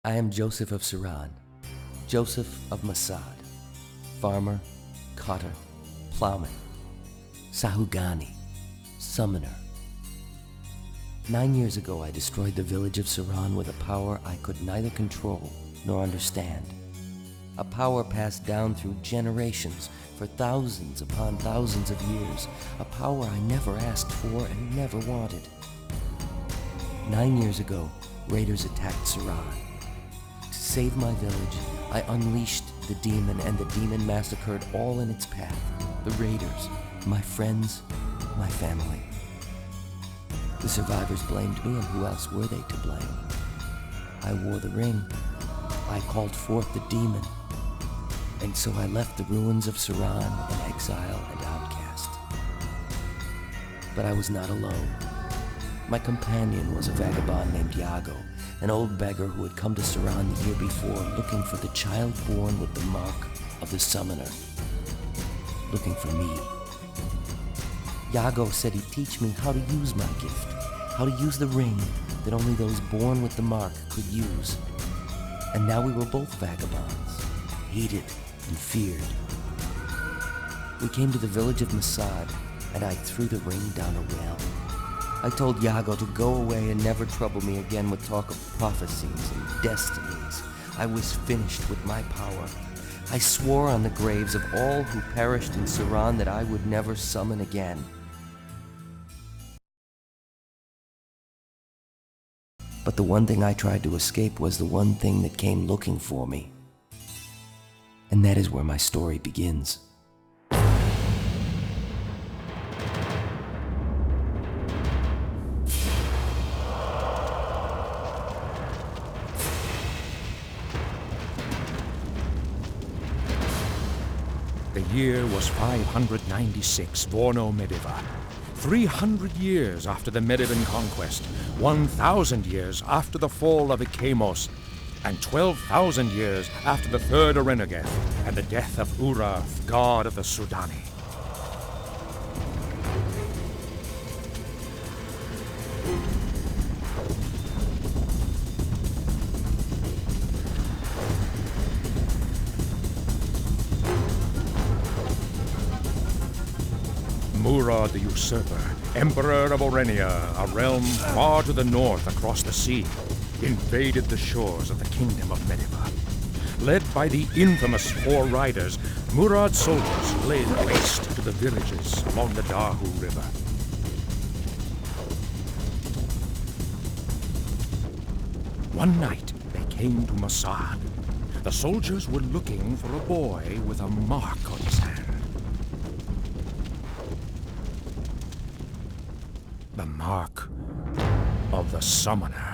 I am Joseph of Saran, Joseph of Masad, farmer, cotter, plowman, Sahugani, summoner. 9 years ago I destroyed the village of Saran with a power I could neither control nor understand. A power passed down through generations for thousands upon thousands of years. A power I never asked for and never wanted. 9 years ago, raiders attacked Saran. To save my village, I unleashed the demon, and the demon massacred all in its path. The raiders, my friends, my family. The survivors blamed me, and who else were they to blame? I wore the ring. I called forth the demon. And so I left the ruins of Saran in exile and outcast. But I was not alone. My companion was a vagabond named Yago, an old beggar who had come to Saran the year before looking for the child born with the mark of the summoner. Looking for me. Yago said he'd teach me how to use my gift, how to use the ring that only those born with the mark could use. And now we were both vagabonds, hated and feared. We came to the village of Masad, and I threw the ring down a well. I told Yago to go away and never trouble me again with talk of prophecies and destinies. I was finished with my power. I swore on the graves of all who perished in Saran that I would never summon again. But the one thing I tried to escape was the one thing that came looking for me. And that is where my story begins. The year was 596 Vorno Mediva. 300 years after the Medivan conquest, 1,000 years after the fall of Ikemos, and 12,000 years after the Third Arenegeth and the death of Urath, god of the Sudani. Murad the Usurper, Emperor of Orenia, a realm far to the north across the sea, invaded the shores of the Kingdom of Mediva. Led by the infamous Four Riders, Murad's soldiers laid waste to the villages along the Dahu River. One night, they came to Masad. The soldiers were looking for a boy with a mark on his hand. The mark of the summoner.